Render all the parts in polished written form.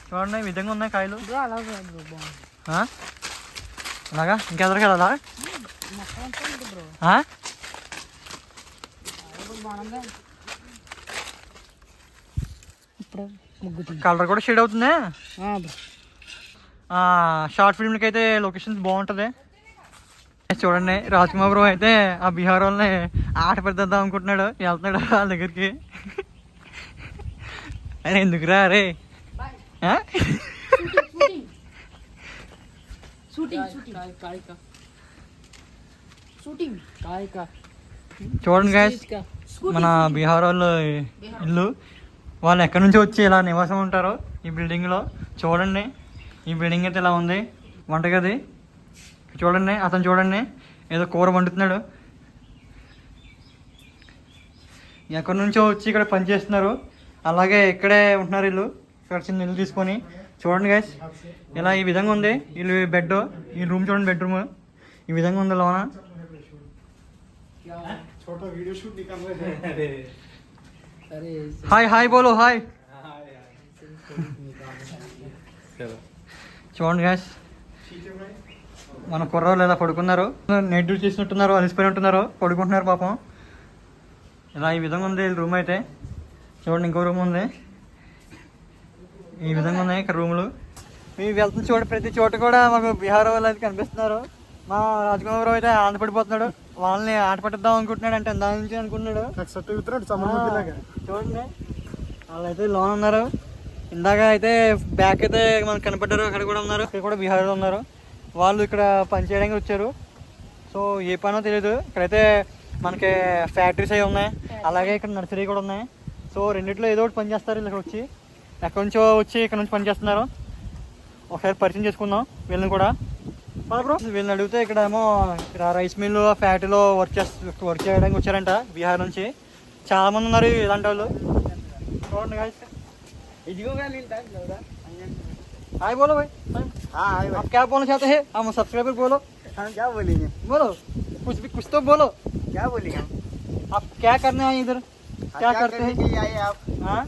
చూడండి ఈ విధంగా ఉన్నాయి కాయలు. అలాగా ఇంకెదరికి వెళ్ళాలా? కలర్ కూడా షేడ్ అవుతుంది. షార్ట్ ఫిల్మ్కి అయితే లొకేషన్స్ బాగుంటుంది. చూడండి రాజ్ కుమార్ బ్రో అయితే ఆ బీహార్ వాళ్ళని ఆట పెడతాం అనుకుంటున్నాడు. వెళ్తున్నాడు వాళ్ళ దగ్గరికి. అరే ఎందుకురా రే? చూడండి గైస్ మన బీహార్ వాళ్ళు ఇల్లు. వాళ్ళు ఎక్కడి నుంచి వచ్చి ఇలా నివాసం ఉంటారో ఈ బిల్డింగ్లో. చూడండి ఈ బిల్డింగ్ అయితే ఇలా ఉంది. వంటగది చూడండి. అతను చూడండి ఏదో కూర వండుతున్నాడు. ఎక్కడి నుంచో వచ్చి ఇక్కడ పనిచేస్తున్నారు. అలాగే ఇక్కడే ఉంటున్నారు వీళ్ళు. ఇక్కడ చిన్న ఇల్లు తీసుకొని. చూడండి గైస్ ఇలా ఈ విధంగా ఉంది వీళ్ళు బెడ్. ఈ రూమ్ చూడండి బెడ్రూమ్ ఈ విధంగా ఉంది లోన. హాయ్ హాయ్ బోలో హాయ్. చూడండి గైస్ మన కుర్రోళ్ళు ఇలా పడుకున్నారు. నైట్ డ్యూటీ చేసినట్టున్నారు, అలిసిపోయి ఉంటున్నారు, పడుకుంటున్నారు పాపం. ఇలా ఈ విధంగా ఉంది రూమ్ అయితే. చూడండి ఇంకో రూమ్ ఉంది. ఈ విధంగా ఉన్నాయి ఇక్కడ రూములు. మేము వెళ్తున్న చోట ప్రతి చోట కూడా మాకు బీహార్ వాళ్ళు అయితే కనిపిస్తున్నారు. మా రాజకుమార్ అయితే ఆటపడిపోతున్నాడు. వాళ్ళని ఆట పట్టిద్దాం అనుకుంటున్నాడు. అంటే దాని నుంచి అనుకుంటున్నాడు. చూడండి వాళ్ళైతే లోన్ ఉన్నారు. ఇందాక అయితే బ్యాక్ అయితే మనకు కనపడ్డారు. అక్కడ కూడా ఉన్నారు. ఇక్కడ కూడా బీహార్లో ఉన్నారు. వాళ్ళు ఇక్కడ పని చేయడానికి వచ్చారు. సో ఏ పనో తెలియదు. ఇక్కడైతే మనకి ఫ్యాక్టరీస్ అవి ఉన్నాయి. అలాగే ఇక్కడ నర్సరీ కూడా ఉన్నాయి. సో రెండిట్లో ఏదో ఒకటి పని చేస్తారు. ఇక్కడ వచ్చి ఎక్కడి నుంచో వచ్చి ఇక్కడ నుంచి పని చేస్తున్నారు. ఒకసారి పరిచయం చేసుకుందాం వీళ్ళని కూడా. బ్రో వీళ్ళని అడిగితే ఇక్కడ ఏమో రైస్ మిల్లు ఫ్యాక్టరీలో వర్క్ చేయడానికి వచ్చారంట బీహార్ నుంచి. చాలా మంది ఉన్నారు ఇలాంటి వాళ్ళు. చూడండి గాయస్. हाय बोलो भाई. हाँ आप क्या बोलना चाहते हैं? हम सब्सक्राइबर बोलो. हम क्या बोलेंगे? बोलो कुछ तो बोलो. क्या बोलेंगे? आप क्या करने आए इधर? क्या करते हैं? आए आप? हाँ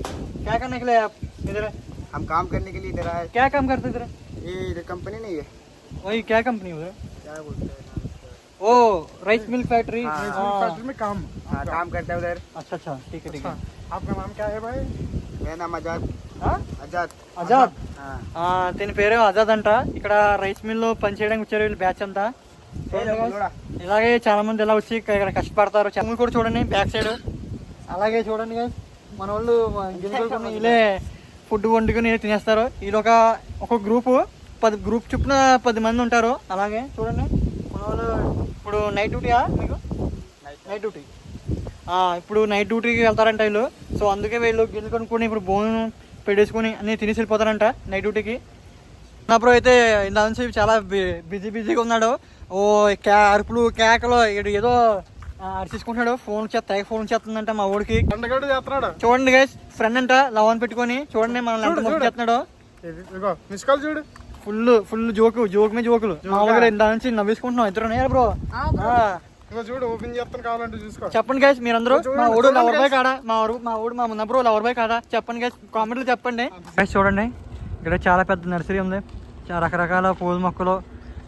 क्या करने के लिए आप इधर? हम काम करने के लिए इधर आए. क्या काम करते इधर? ये इधर कंपनी नहीं है. वही क्या कंपनी उधर? क्या बोलते हैं? ओ राइस मिल फैक्ट्री. फैक्ट्री में काम करता है उधर. अच्छा अच्छा ठीक है ठीक है. आपका नाम क्या है भाई? मेरा नाम आजाद. అజాద్ దీని పేరు ఆజాద్ అంట. ఇక్కడ రైస్ మిల్ లో పని చేయడానికి వచ్చారు వీళ్ళు బ్యాచ్ అంతా. ఇలాగే చాలా మంది ఇలా వచ్చి ఇక్కడ కష్టపడతారు. చెమ్ములు కూడా చూడండి బ్యాక్ సైడ్. అలాగే చూడండి మన వాళ్ళు గింజలు వీళ్ళే ఫుడ్ వండుకొని తినేస్తారు. వీళ్ళు ఒక గ్రూప్ 10 గ్రూప్ చొప్పున 10 మంది ఉంటారు. అలాగే చూడండి మన వాళ్ళు ఇప్పుడు నైట్ డ్యూటీయా మీకు? Night duty. ఇప్పుడు నైట్ డ్యూటీకి వెళ్తారంట వీళ్ళు. సో అందుకే వీళ్ళు గిన్నె కొనుక్కొని ఇప్పుడు భోజనం పెట్టేసుకొని అన్నీ తినేసి వెళ్ళిపోతారంట నైట్ డ్యూటీకి. అప్పుడు అయితే ఇందా నుంచి చాలా బిజీగా ఉన్నాడు. ఓ అరుపులు కేకలు ఏదో అరిచేసుకుంటున్నాడు. ఫోన్ చేస్తుందంట మా ఊడికి. చూడండి గైస్ ఫ్రెండ్ అంట లవన్ పెట్టుకొని. చూడండి మనల్ని ఎంత మొక్క చేస్తున్నాడు. ఫుల్ జోకు మీద జోకులు. మామూలుగా ఇందా నుంచి నవ్వేసుకుంటున్నాం ఇద్దరు. బ్రో చూడు ఓపెన్ చేస్తాను కావాలంటే చూసుకో. చెప్పండి గైస్ మీరందరూ మా ఊడు లవర్ బాయ్ కాడా? మా ఊడు మా మున్న బ్రో లవర్ బాయ్ కాదా? చెప్పండి గైస్ కామెంట్లు చెప్పండి. గైస్ చూడండి ఇక్కడ చాలా పెద్ద నర్సరీ ఉంది. చాలా రకరకాల పూల మొక్కలు.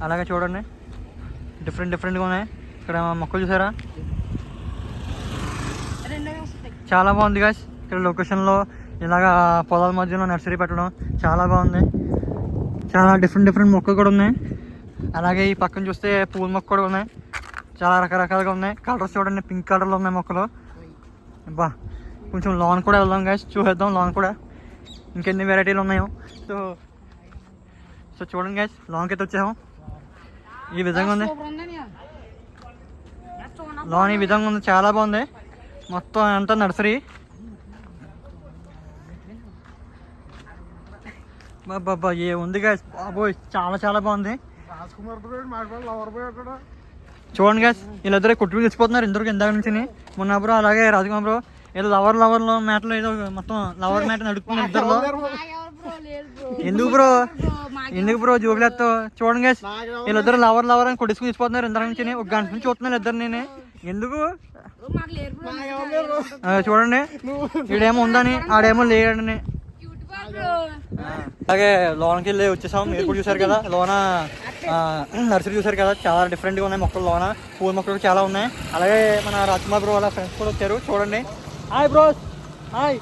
అలాగే చూడండి డిఫరెంట్గా ఉన్నాయి. ఇక్కడ మొక్కలు చూసారా? చాలా బాగుంది గైస్. ఇక్కడ లొకేషన్లో ఇలాగా పొలాల మధ్యలో నర్సరీ పెట్టడం చాలా బాగుంది. చాలా డిఫరెంట్ మొక్కలు కూడా ఉన్నాయి. అలాగే ఈ పక్కన చూస్తే పూల మొక్క కూడా ఉన్నాయి. చాలా రకరకాలుగా ఉన్నాయి. కలర్స్ చూడండి పింక్ కలర్లో ఉన్నాయి మొక్కలు. బా కొంచెం లోన్ కూడా వెళ్దాం గైస్. చూసేద్దాం లోన్ కూడా ఇంకెన్ని వెరైటీలు ఉన్నాయో. సో చూడండి గైస్ లోన్కి అయితే వచ్చాము. ఈ విధంగా ఉంది లోన్. ఈ విధంగా ఉంది చాలా బాగుంది. మొత్తం అంతా నర్సరీ. బాబా ఏ ఉంది గైస్ బాబోయ్ చాలా బాగుంది. చూడండి గైస్ వీళ్ళిద్దరే కొట్టుకుని తెచ్చిపోతున్నారు ఇందరికి ఇందాక నుంచి. మొన్న బ్రో అలాగే రాజకుమార్ బ్రో ఏదో లవర్లో మ్యాట్లో ఏదో మొత్తం లవర్ మ్యాట్ నడుపుతున్నారు ఇద్దరులో. ఎందుకు బ్రో జోకులేస్తో? చూడండి గైస్ వీళ్ళిద్దరు లవర్ అని కొట్టుకుని తెచ్చిపోతున్నారు ఇందరి నుంచి. ఒక గంట నుంచి చూస్తున్నారు ఇద్దరు. నేను ఎందుకు చూడండి వీడేమో ఉందని ఆడేమో లేడని. అలాగే లోనకి వెళ్ళి వచ్చేసాం. మీరు కూడా చూసారు కదా లోన నర్సరీ చూసారు కదా, చాలా డిఫరెంట్గా ఉన్నాయి మొక్కలు. లోన పూల మొక్కలు చాలా ఉన్నాయి. అలాగే మన రాజ్కుమార్ బ్రో వాళ్ళ ఫ్రెండ్స్ కూడా వచ్చారు, చూడండి. Hi bros, hi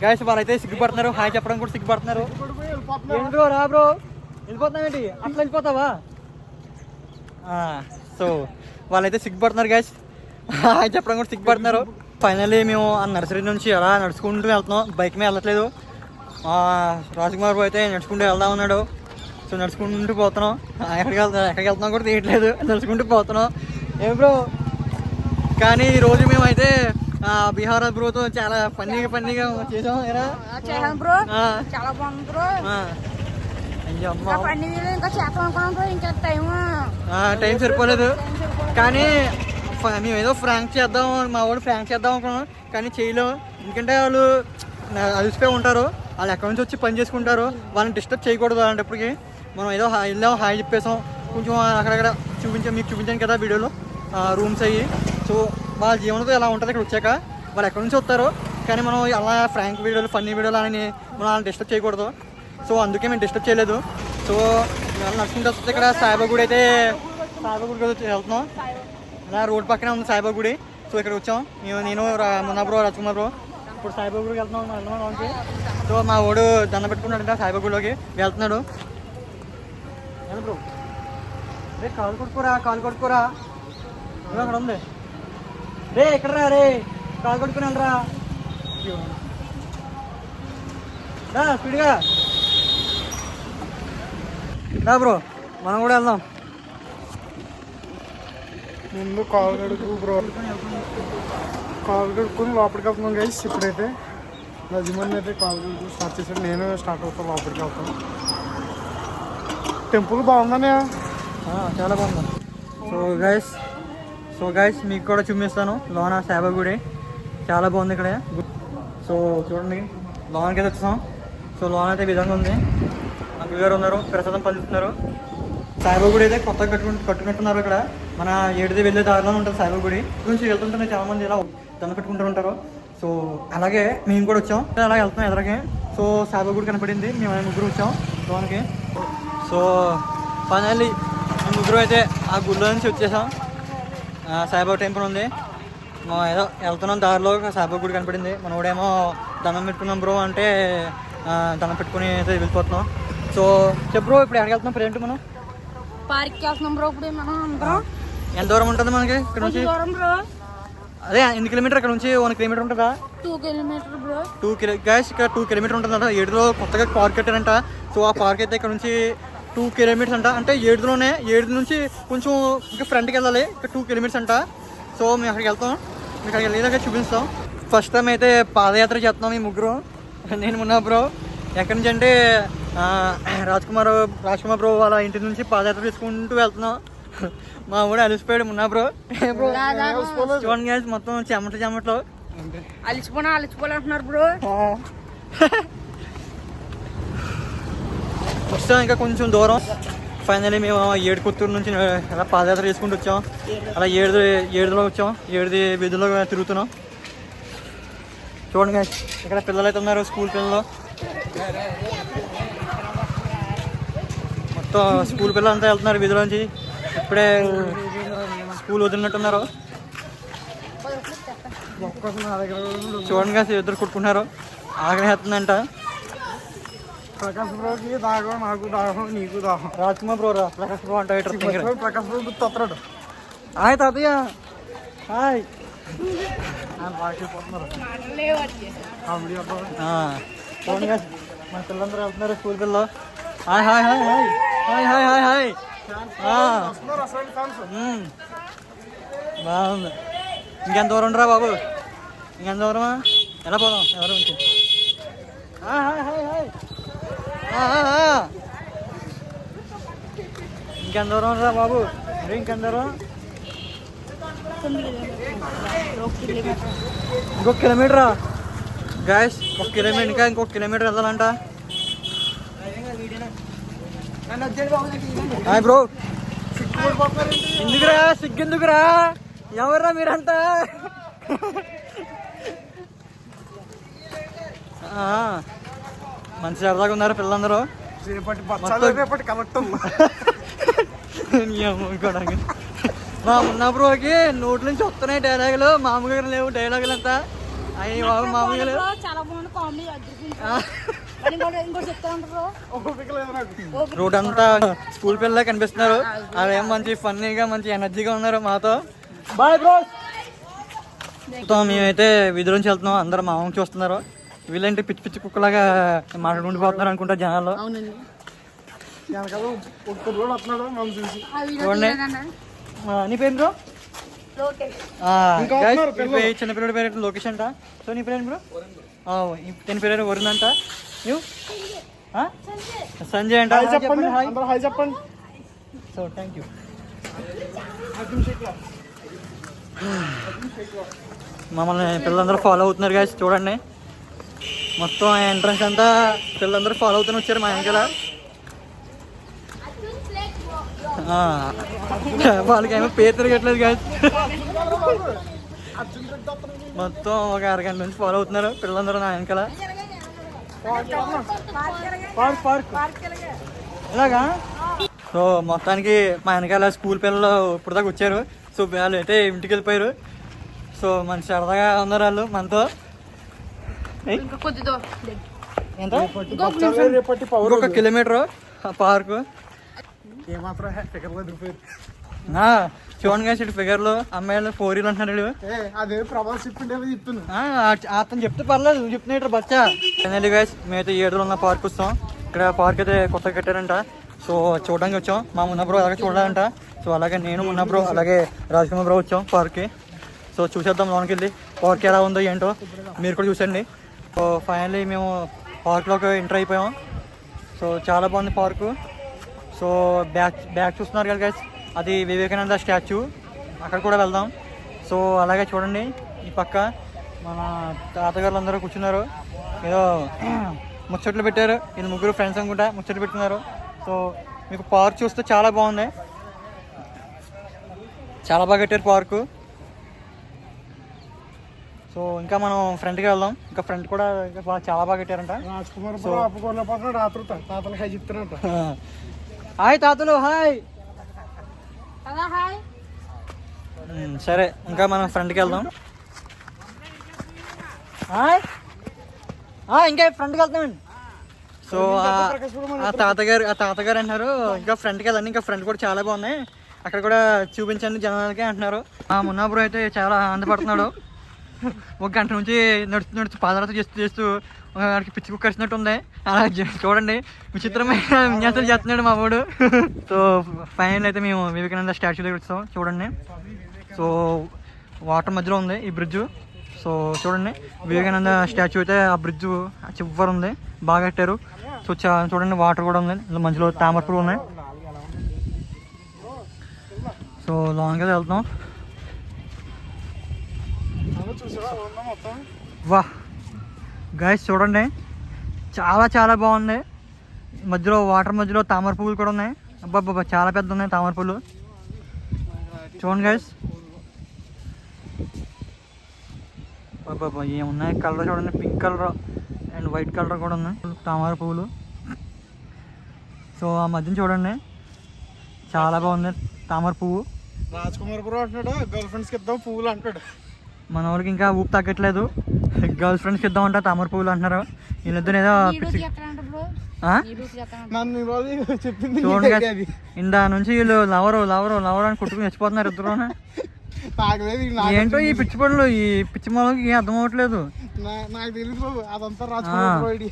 guys. వాళ్ళైతే సిగ్గుపడుతున్నారు, హాయ్ చెప్పడం కూడా సిగ్గుపడుతున్నారు. ఏంటి బ్రో, రా బ్రో, వెళ్ళిపోతున్నావేంటి, అట్లా వెళ్ళిపోతావా? సో వాళ్ళైతే సిగ్గుపడుతున్నారు గైస్, హాయ్ చెప్పడం కూడా సిగ్గుపడుతున్నారు. ఫైనల్లీ మేము ఆ నర్సరీ నుంచి అలా నడుచుకుంటూ వెళ్తున్నాం, బైక్ మీద వెళ్ళట్లేదు. రాజ్కుమార్ బ్రో అయితే నడుచుకుంటూ వెళ్దా ఉన్నాడు. సో నడుచుకుంటూ పోతున్నాం, ఎక్కడికి వెళ్తున్నాం కూడా తీయట్లేదు, నడుచుకుంటూ పోతున్నాం. ఏం బ్రో, కానీ ఈరోజు మేమైతే బీహార్ బ్రోతో చాలా ఫన్నీగా చేసాం. టైం సరిపోలేదు, కానీ మేము ఏదో ఫ్రాంక్ చేద్దాం, మా వాడు ఫ్రాంక్ చేద్దాం అనుకున్నాం, కానీ చేయలేం. ఎందుకంటే వాళ్ళు అలసిపోయి ఉంటారు, వాళ్ళు ఎక్కడి నుంచి వచ్చి పని చేసుకుంటారు, వాళ్ళని డిస్టర్బ్ చేయకూడదు. అలాంటప్పటికి మనం ఏదో వెళ్ళాం, హాయ్ చెప్పేసాం. కొంచెం అక్కడక్కడ మీకు చూపించాను కదా వీడియోలో రూమ్స్ అయ్యి. సో వాళ్ళ జీవనంతో ఎలా ఉంటుంది ఇక్కడ వచ్చాక, వాళ్ళు ఎక్కడి నుంచి వస్తారు, కానీ మనం అలా ఫ్రాంక్ వీడియోలు, ఫన్నీ వీడియోలు అని మనం వాళ్ళని డిస్టర్బ్ చేయకూడదు. సో అందుకే మేము డిస్టర్బ్ చేయలేదు. సో మేము నడుచుకుంటూ వస్తే ఇక్కడ సాయిబాబా గుడి అయితే, సాయిబాబా గుడికి వెళ్తున్నాం. అలా రోడ్ పక్కనే ఉంది సాయిబాబా గుడి. సో ఇక్కడ వచ్చాం నేను మున్నా బ్రో, రాజ్కుమార్ బ్రో. ఇప్పుడు సాయిబాబా గుడికి వెళ్తున్నాం. సో మా వాడు దండ పెట్టుకున్నాడంట, సాయిబాబా గుడిలోకి వెళ్తున్నాడు. బ్రో రే కాలు కొట్టుకోరా అక్కడ ఉంది రే, ఎక్కడ రా రే, కాలు కొట్టుకుని వెళ్ళరా స్పీడ్గా రా బ్రో, మనం కూడా వెళ్దాం. ముందు కాలు కడుకు బ్రో, కాలు కడుక్కొని లోపలికి వెళ్తున్నాం గైస్. ఇప్పుడైతే నజీమన్ అయితే కాలు కడుక్కు స్టార్ట్ చేశాడు, నేను స్టార్ట్ అవుతాను, లోపలికి వెళ్తాను. టెంపుల్ బాగుందనే, చాలా బాగుంది. సో గైస్ మీకు కూడా చూపిస్తాను లోన సాయిబాబా గుడి, చాలా బాగుంది ఇక్కడ. సో చూడండి, లోనకి అయితే వచ్చాం. సో లోన అయితే విధంగా ఉంది, అంకుల్ గారు ఉన్నారు, ప్రసాదం పంచుతున్నారు. సాయిబాబా గుడి అయితే కొత్తగా కట్టుకుంటున్నారు. ఇక్కడ మన ఏడుది వెళ్ళే దారిలో ఉంటుంది సాయిబాబా గుడి. నుంచి వెళ్తుంటే చాలా మంది ఇలా దండ పెట్టుకుంటూ ఉంటారు. సో అలాగే మేము కూడా వచ్చాం, అలా వెళ్తున్నాం ఎదురుకి. సో సాయిబాబా గుడి కనపడింది, మేము ముగ్గురు వచ్చాం లోనకి. సో ఫైనల్లీ మేము ముగ్గురు అయితే ఆ గుడిలో నుంచి వచ్చేసాం. సాయిబాబా టెంపుల్ ఉంది, ఏదో వెళ్తున్నాం, దారిలో సాయిబాబా గుడి కనపడింది. మనోడేమో దండం పెట్టుకున్నాం బ్రో అంటే దండం పెట్టుకుని అయితే వెళ్ళిపోతున్నాం. సో చెప్పు బ్రో, ఇప్పుడు ఎక్కడికి వెళ్తున్నాం ప్రజెంట్ మనం? పార్క్కి వెళ్తున్నాం బ్రో. ఇప్పుడు మనం ఎంత దూరం ఉంటుంది మనకి ఇక్కడ నుంచి? అదే ఎన్ని కిలోమీటర్ ఇక్కడ నుంచి? 1 కిలోమీటర్ ఉంటుందా? 2 కిలోమీటర్ బ్రో. 2 ఇక్కడ 2 కిలోమీటర్ ఉంటుందంట. ఏడులో కొత్తగా పార్క్ కట్టారంట. సో ఆ పార్క్ అయితే ఇక్కడ నుంచి 2 కిలోమీటర్స్ అంట. అంటే ఏడు నుంచి కొంచెం ఇంకా ఫ్రంట్కి వెళ్ళాలి, ఇక్కడ 2 కిలోమీటర్స్ అంట. సో మేము అక్కడికి వెళ్తాం, మీకు అక్కడికి వెళ్ళేదాకా చూపిస్తాం. ఫస్ట్ టైం అయితే పాదయాత్ర చేస్తున్నాం ఈ ముగ్గురు, నేను మున్నా బ్రో. ఎక్కడి నుంచి అంటే రాజ్కుమార్ బ్రో వాళ్ళ ఇంటి నుంచి పాదయాత్ర తీసుకుంటూ వెళ్తున్నాం. మా ఊడు అలిసిపోయాడు మున్నా బ్రో. చూడండి మొత్తం చెమటలో అలిసిపోలే అంటున్నారు బ్రో. వస్తాం ఇంకా కొంచెం దూరం. ఫైనల్లీ మేము ఏడుకొత్తూరు నుంచి అలా పాదయాత్ర చేసుకుంటూ వచ్చాం. అలా ఏడులో వచ్చాం, ఏడుది వీధుల్లో తిరుగుతున్నాం. చూడండి ఇక్కడ పిల్లలు అయితే ఉన్నారు, స్కూల్ పిల్లలు. మొత్తం స్కూల్ పిల్లలు అంతా వెళ్తున్నారు వీధిలోంచి. ఇప్పుడే స్కూల్ వదిలినట్టున్నారు. చూడండి ఇద్దరు కొట్టుకుంటున్నారు, ఆగ్రహిస్తుందంట. ప్రకాశ్ బ్రోకి దాహం, నాకు దాహం, నీకు దాహం. రాజ్కుమార్ బ్రో ప్రకాశ్ బ్రో అంటే ప్రకాశ్ బ్రో గుర్తొస్తాడు. హాయ్ తాతయ్య, హాయ్. చూడండి మన పిల్లలందరూ వెళ్తున్నారు, స్కూల్ పిల్లలు. Hi hi hi hi hi hi hi hi. బాగుంది. ఇంకెంత దూరం ఉండరా బాబు, ఇంకెంత దూరమా? ఎలా పోదాం ఎవరు నుంచి? Hi hi hi hi. ఇంకెంత దూరం ఉండరా బాబు, మరి ఇంకెంత దూరం? 1 ఇంకొక కిలోమీటరా గాయస్? 1 కిలోమీటర్, ఇంకా ఇంకొక కిలోమీటర్ వెళ్ళాలంట. Hi bro. ఎందుకురా సిగ్గెందుకురా, ఎవర్రా మీరంతా? మంచి సరదాగా ఉన్నారు పిల్లలందరూ. రేపటి బచ్చాలు రేపటి కలెక్టర్ కూడా మా మున్నా బ్రోకి నోటి నుంచి వస్తున్నాయి డైలాగులు, మామూలుగా లేవు డైలాగులు అంతా. అవి మామూలుగా లేవు. చాలా బాగుంది కామెడీ. ఇంకోటి చెప్తా ఉంటారు రోడ్ అంతా స్కూల్ పిల్లలే కనిపిస్తున్నారు. అదేం మంచి ఫన్నీగా మంచి ఎనర్జీగా ఉన్నారు మాతో. Bye bro. మేమైతే విధి నుంచి వెళ్తున్నాం. అందరూ మా అమ్మ చూస్తున్నారు. వీళ్ళంటే పిచ్చి పిచ్చి కుక్కలాగా మాట్లాడుకుండిపోతున్నారు అనుకుంటా జనాలు. చూడండి. నీ పేరు బ్రో? చిన్నపిల్లడి పేరు లోకేష్ అంట. సో నీ పేరు బ్రో? తన పేరు వరుణ్ అంట. నువ్వు సంజయ్ అంట. చెప్పండి. So thank you. మమ్మల్ని పిల్లలందరూ ఫాలో అవుతున్నారు గాయస్. చూడండి మొత్తం ఎంట్రన్స్ అంతా పిల్లలందరూ ఫాలో అవుతూనే వచ్చారు మా వెనకాల. వాళ్ళకేమో పేరు తిరగట్లేదు గాయస్. మొత్తం ఒక అరగంట నుంచి ఫాలో అవుతున్నారు పిల్లలందరూ నా వెనకాల. ఇలాగా. సో మొత్తానికి మా వెనకాల స్కూల్ పిల్లలు ఇప్పుడు దాకా వచ్చారు. సో వాళ్ళు అయితే ఇంటికి వెళ్ళిపోయారు. సో మంచి సరదాగా ఉన్నారు వాళ్ళు మనతో. ఎంత? 1 కిలోమీటర్ పార్కు. చూడండి ఇటు ఫిగర్లు అమ్మాయిలు 4 వీలర్ అంటున్నాడు. అదే ప్రభాస్ చెప్పిండు. అతను చెప్తే పర్లేదు, నువ్వు చెప్తున్నాడు బచ్చా. ఫైనల్లీ గైస్ మేమైతే 7 ఉన్న పార్క్ వస్తాం. ఇక్కడ పార్క్ అయితే కొత్తగా కట్టారంట. సో చూడడానికి వచ్చాం. మా మున్నా బ్రో అలాగే చూడాలంట. సో అలాగే నేను మున్నా బ్రో అలాగే రాజ్కుమార్ బ్రో వచ్చాం పార్క్కి. సో చూసేద్దాం లోనికి వెళ్ళి పార్క్ ఎలా ఉందో ఏంటో మీరు కూడా చూసండి. సో ఫైనల్లీ మేము పార్క్లోకి ఎంటర్ అయిపోయాం. సో చాలా బాగుంది పార్కు. సో బ్యాక్ చూస్తున్నారు కదా గైస్, అది వివేకానంద స్టాచ్యూ. అక్కడ కూడా వెళ్దాం. సో అలాగే చూడండి ఈ పక్క మన తాతగారులు అందరూ కూర్చున్నారు. ఏదో ముచ్చట్లు పెట్టారు. ఇది 3 ఫ్రెండ్స్ అనుకుంటా ముచ్చట్లు పెట్టుకున్నారు. సో మీకు పార్క్ చూస్తే చాలా బాగుంది. చాలా బాగా కట్టారు పార్కు. సో ఇంకా మనం ఫ్రంట్కి వెళ్దాం. ఇంకా ఫ్రంట్ కూడా చాలా బాగా కట్టారంట. హాయ్ తాతలు. హాయ్. సరే ఇంకా మనం ఫ్రంట్కి వెళ్దాం. హాయ్. ఇంకా ఫ్రంట్కి వెళ్తామండి. సో ఆ తాతగారు అంటున్నారు ఇంకా ఫ్రంట్కి వెళ్ళండి, ఇంకా ఫ్రంట్ కూడా చాలా బాగున్నాయి, అక్కడ కూడా చూపించండి జనాలకి అంటున్నారు. ఆ మున్నా బ్రో అయితే చాలా ఆనందపడుతున్నాడు. 1 గంట నుంచి నడుస్తూ పాదయాత్ర చేస్తూ వాడికి పిచ్చి కుక్క కరిచినట్టు ఉంది. అలా చూడండి విచిత్రమైన విన్యాసాలు చేస్తున్నాడు మా వాడు. సో ఫైనల్ అయితే మేము వివేకానంద స్టాచ్యూ దగ్గర వచ్చాం. చూడండి సో వాటర్ మధ్యలో ఉంది ఈ బ్రిడ్జ్. సో చూడండి వివేకానంద స్టాచ్యూ అయితే ఆ బ్రిడ్జ్ చివరి ఉంది, బాగా కట్టారు. సో చూడండి వాటర్ కూడా ఉంది, మధ్యలో తామర పూలు ఉన్నాయి. సో లాంగ్ గా వెళ్తాం. వా గైస్ చూడండి చాలా బాగుంది. మధ్యలో వాటర్ మధ్యలో తామర పువ్వులు కూడా ఉన్నాయి. అబ్బాబ్బా చాలా పెద్ద ఉన్నాయి తామర పువ్వులు. చూడండి గైస్ అబ్బాబ్బా ఏమున్నాయి కలర్ చూడండి, pink colour and white colour కూడా ఉన్నాయి తామర పువ్వులు. సో ఆ మధ్యన చూడండి చాలా బాగుంది తామర పువ్వు. రాజ్కుమార్ బ్రో అంటున్నాడు గర్ల్ ఫ్రెండ్స్కి ఇద్దాం పువ్వులు అంటాడు. మన వాళ్ళకి ఇంకా ఊపు తగ్గట్లేదు, గర్ల్ ఫ్రెండ్స్కి ఇద్దామంట తామర పువ్వులు అంటున్నారు. వీళ్ళిద్దరు ఏదో చూడండి ఇందా నుంచి వీళ్ళు లవరు అని కొట్టుకుని చచ్చిపోతున్నారు ఇద్దరు. ఏంటో ఈ పిచ్చి పనులు, ఈ పిచ్చి మొలకి ఏం అర్థం అవ్వట్లేదు. నాకు తెలియదు అదంతా రాజ్కుమార్.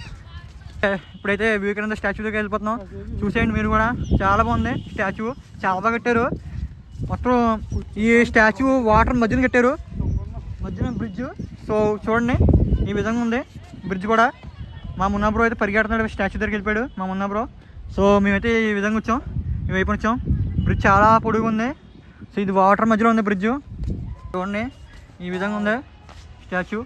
ఇప్పుడైతే వివేకానంద స్టాచ్యూ దగ్గర వెళ్ళిపోతున్నాం. చూసేయండి మీరు కూడా, చాలా బాగుంది స్టాచ్యూ, చాలా బాగా కట్టారు. మొత్తం ఈ స్టాచ్యూ వాటర్ మధ్యన కట్టారు, మధ్యన బ్రిడ్జ్. సో చూడండి ఈ విధంగా ఉంది బ్రిడ్జ్ కూడా. మా మున్నా బ్రో అయితే పరిగెడుతున్నాడు, స్టాచ్యూ దగ్గరికి వెళ్ళిపోయాడు మా మున్నా బ్రో. సో మేమైతే ఈ విధంగా వచ్చాం, ఈ వైపు వచ్చాం. బ్రిడ్జ్ చాలా పొడుగు ఉంది. సో ఇది వాటర్ మధ్యలో ఉంది బ్రిడ్జ్. చూడండి ఈ విధంగా ఉంది స్టాచ్యూ.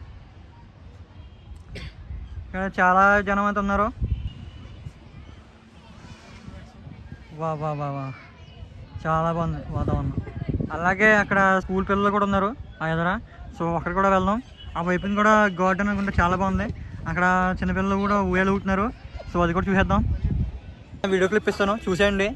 ఇక్కడ చాలా జనం అయితే ఉన్నారు. వా చాలా బాగుంది వాతావరణం. అలాగే అక్కడ స్కూల్ పిల్లలు కూడా ఉన్నారు ఆ ఎదుర. సో అక్కడ కూడా వెళ్దాం. ఆ వైపుని కూడా గార్డెన్ అనుకుంటే చాలా బాగుంది. అక్కడ చిన్నపిల్లలు కూడా ఊయలు ఊటున్నారు. సో అది కూడా చూసేద్దాం. వీడియో క్లిప్ ఇస్తాను, చూసేయండి.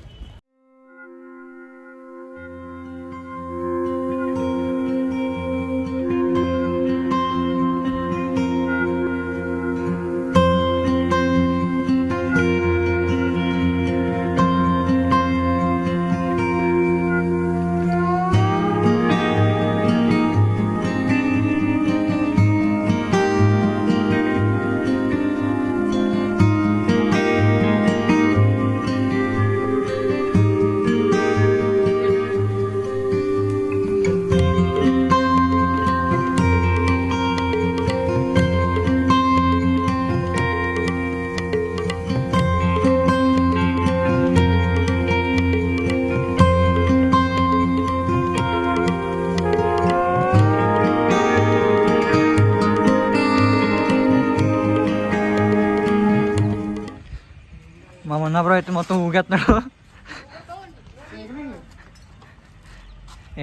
మా మొన్న బ్రో అయితే మొత్తం ఊగేస్తున్నాడు.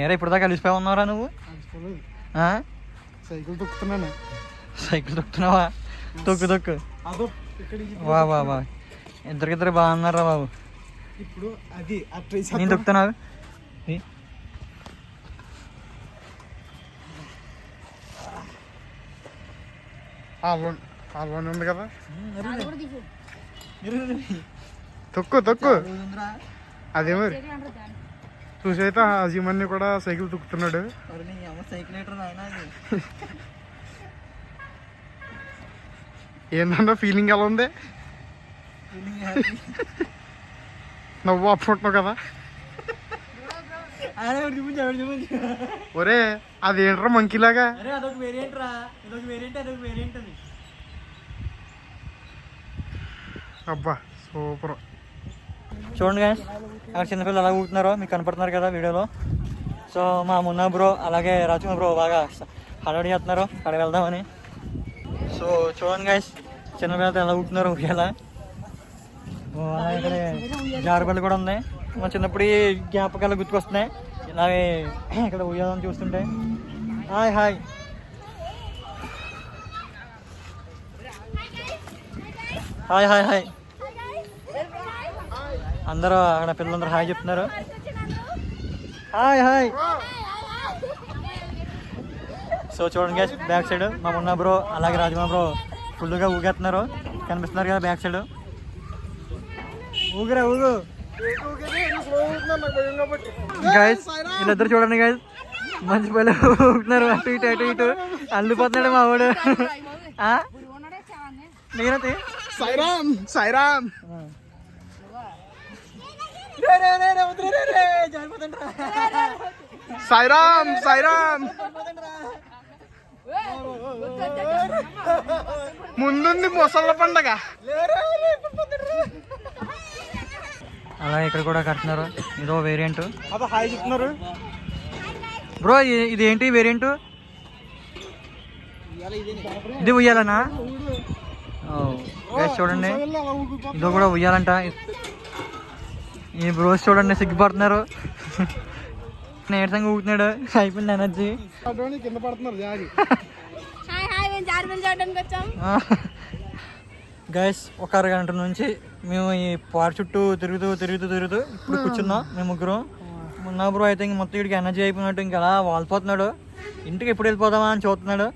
ఏరా ఇప్పుడు దాకా కలిసిపోయి ఉన్నారా నువ్వు? సైకిల్ తొక్కుతున్నాను. సైకిల్ తొక్కుతున్నావా? తొక్కు వా వా వా, ఇద్దరికిద్దరు బాగున్నారా బాబు. ఇప్పుడు అది నేను తొక్కుతున్నావు. ఆల్వన్ ఉంది కదా, తొక్కు అదే మరి. చూసైతే అజీమన్ని కూడా సైకిల్ తొక్కుతున్నాడు. ఏంటంటే ఫీలింగ్ ఎలా ఉంది? నవ్వు అప్పుకుంటున్నావు కదా. ఒరే అదేంట్రా మంకీలాగా? అబ్బా సూపర్. చూడండి గాయస్, అక్కడ చిన్నపిల్లలు ఎలా ఊగుతున్నారో మీకు కనపడుతున్నారు కదా వీడియోలో. సో మా మున్నా బ్రో అలాగే రాజకుమార్ బ్రో బాగా హడాడి చేస్తున్నారు అక్కడ వెళ్దామని. సో చూడండి గాయస్, చిన్నపిల్లలతో ఎలా ఊగుతున్నారు ఊగేలా. ఇక్కడ జారుబల్లి కూడా ఉంది. మా చిన్నప్పుడు జ్ఞాపకాలు గుర్తుకొస్తున్నాయి ఇలాగే ఇక్కడ ఊయాలని చూస్తుంటే. Hi hi hi hi hi అందరూ అక్కడ పిల్లలందరూ హాయ్ చెప్తున్నారు. Hi hi. సో చూడండి గైస్, బ్యాక్ సైడ్ మా మున్నా బ్రో అలాగే రాజమా బ్రో ఫుల్గా ఊగేస్తున్నారు. కనిపిస్తున్నారు కదా బ్యాక్ సైడ్. ఊగురా ఊగు గైస్. వీళ్ళిద్దరు చూడండి గైస్, మంచి పిల్లలు ఊగుతున్నారు అటు ఇటు అటు ఇటు. అల్లిపోతున్నాడు మా వాడు. నేనైతే సాయిరామ్ సాయిరామ్ సాయిరామ్ సాయిరామ్. ముందుంది ముసళ్ళ పండగ. అలా ఇక్కడ కూడా కడుతున్నారు. ఇదో వేరియంట్. అదో హాయ్ చెప్తున్నారు బ్రో. ఇది ఏంటి వేరియంట్? ఇది ఉయ్యాలనా? చూడండి, ఇదో కూడా ఉయ్యాలంట. ఈ బ్రోస్ చూడండి సిగ్గుపడుతున్నారు. నీరసంగా ఊగుతున్నాడు, అయిపోయింది ఎనర్జీ. కింద పడుతున్నారు గైస్. ఒక అరగంట నుంచి మేము ఈ పార్క్ చుట్టూ తిరుగుతూ ఇప్పుడు కూర్చున్నాం మేము ముగ్గురు. మొన్న బ్రో అయితే ఇంక మొత్తం వీడికి ఎనర్జీ అయిపోయినట్టు ఇంకా అలా వాలిపోతున్నాడు. ఇంటికి ఎప్పుడు వెళ్ళిపోదామా అని చూస్తున్నాడు.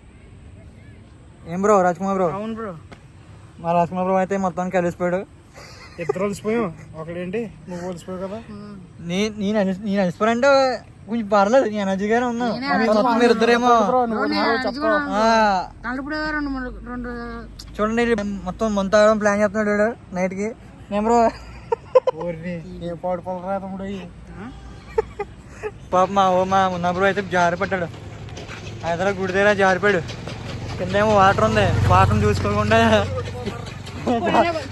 ఏం బ్రో రాజ్కుమార్ బ్రో? అవును బ్రో. మా రాజ్కుమార్ బ్రో అయితే మొత్తానికి కలిసిపోయాడు. ఇద్దరు కలిసిపోయాం. ఒకడేంటి నువ్వు కలిసిపోయావు కదా. నేను అలిసిపోయానంటే కొంచెం పర్లేదు, నేను ఎనర్జీగానే ఉన్నాను. మీరు ఇద్దరేమో చూడండి మొత్తం తాగడం ప్లాన్ చేస్తున్నాడు నైట్ కి. నేను బ్రో పాప మా మున్నా బ్రో అయితే జారిపడ్డాడు. హైదరాబాద్ గుడి దగ్గర జారిపోయాడు. కిందేమో వాటర్ ఉంది, వాటర్ చూసుకోకుండా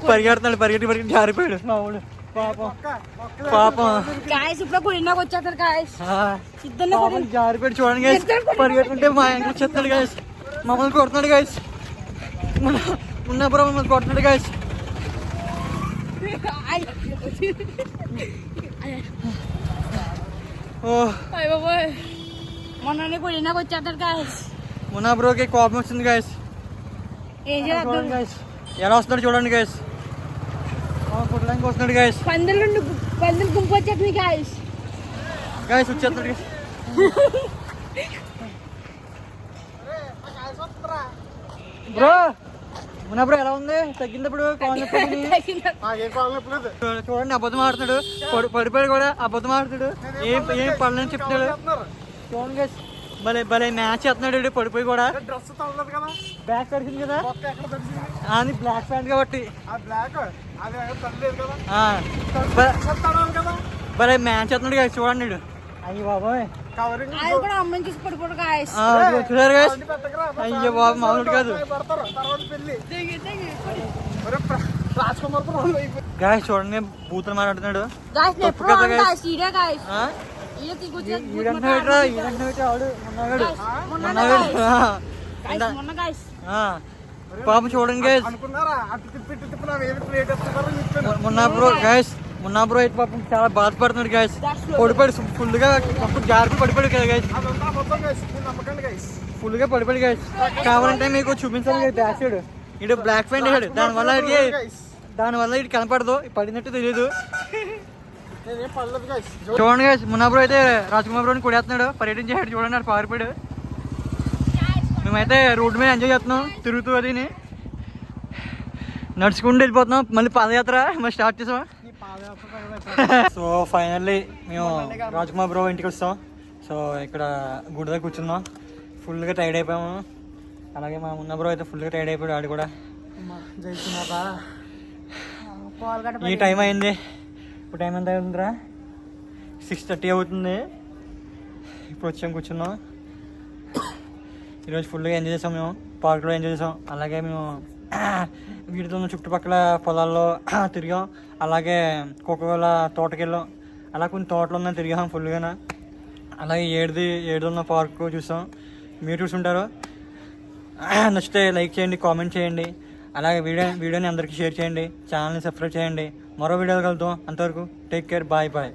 పరిగెట్టి జారిపోయాడు మా వాడు. పాపం జారిపోయాడు. చూడండి గైస్, పరిగెట్టుకుంటే మా ఇంట్లో వచ్చేస్తున్నాడు గైస్. మమ్మల్ని కొడుతున్నాడు గైస్. మున్నా బ్రో మమ్మల్ని కొడుతున్నాడు గైస్. మున్నా బ్రోకి కోపం వచ్చింది గైస్. ఎలా వస్తున్నాడు చూడండి గైస్. కుట్టడానికి వస్తున్నాడు గాయస్. పందులు గుంపు వచ్చేది గాయస్. గాయస్ వచ్చేస్తున్నాడు. బ్రో మన బ్రో ఎలా ఉంది? తగ్గింది ఇప్పుడు చూడండి, అబద్ధం ఆడుతున్నాడు. పడిపోయాడు కూడా అబద్ధం ఆడుతాడు. ఏం పనులని చెప్తాడు చూడండి గైస్. భలే భలే మ్యాచ్ చేస్తున్నాడు పడిపోయి కూడా. డ్రెస్ తగలదు కదా, బ్యాక్ తడిసింది కదా, ఎక్కడ తడిసింది? అది బ్లాక్ ప్యాంట్ కాబట్టి. బ్లాక్ అది తగ్గలేదు కదా, కదా భలే మ్యాచ్ చేస్తున్నాడు గైస్. చూడండి అయ్యి బాబోయ్, కవరింగ్ చూసారు గైస్. అయ్యో బాబు మామూలు కాదు గాయస్. చూడండి బూతులు మాట్లాడుతున్నాడు. పాపం చూడండి గైస్. మొన్న బ్రో అయితే పాపం చాలా బాధపడుతున్నాడు గైస్. పడిపోయాడు ఫుల్ గా, జాగ్రత్త పడిపోయాడు కదా గైస్. ఫుల్ గా పడిపోయాడు గైస్. కావాలంటే మీకు చూపించాలి కదా బ్యాక్ సైడ్. ఇటు బ్లాక్ ప్యాంట్ వేసాడు, దానివల్ల ఇటు కనపడదు, పడినట్టు తెలియదు. చూడండి గైస్, మున్నా బ్రో అయితే రాజ్కుమార్ బ్రోని కొడేస్తున్నాడు, పర్యటించాడు. చూడండి అటు పారిపోయాడు. మేమైతే రోడ్డు మీద ఎంజాయ్ చేస్తున్నాం తిరుగుతూ. అది నడుచుకుంటూ వెళ్ళిపోతున్నాం. మళ్ళీ పాదయాత్ర మళ్ళీ స్టార్ట్ చేసాం. సో ఫైనల్లీ మేము రాజ్కుమార్ బ్రో ఇంటికి వస్తాం. సో ఇక్కడ గుడి దగ్గర కూర్చున్నాం. ఫుల్గా టైర్డ్ అయిపోయాము. అలాగే మా మున్నా బ్రో అయితే ఫుల్గా టైర్డ్ అయిపోయాడు. ఆడు కూడా ఈ టైం అయింది. ఇప్పుడు టైం ఎంత అవుతుందిరా? 6:30 అవుతుంది. ఇప్పుడు వచ్చాం కూర్చున్నాం. ఈరోజు ఫుల్గా ఎంజాయ్ చేసాం. మేము పార్క్లో ఎంజాయ్ చేసాం. అలాగే మేము వీటితో చుట్టుపక్కల పొలాల్లో తిరిగాం. అలాగే కోకోకోలా తోటకి వెళ్ళాం. అలా కొన్ని తోటలు ఉన్న తిరిగాం ఫుల్గా. అలాగే ఏడు ఉన్న పార్క్ చూసాం. మీరు చూసుంటారు. నచ్చితే లైక్ చేయండి, కామెంట్ చేయండి. అలాగే వీడియోని అందరికీ షేర్ చేయండి. ఛానల్ని సబ్స్క్రైబ్ చేయండి. మరో వీడియోలు కలుద్దాం. అంతవరకు టేక్ కేర్, బాయ్ బాయ్.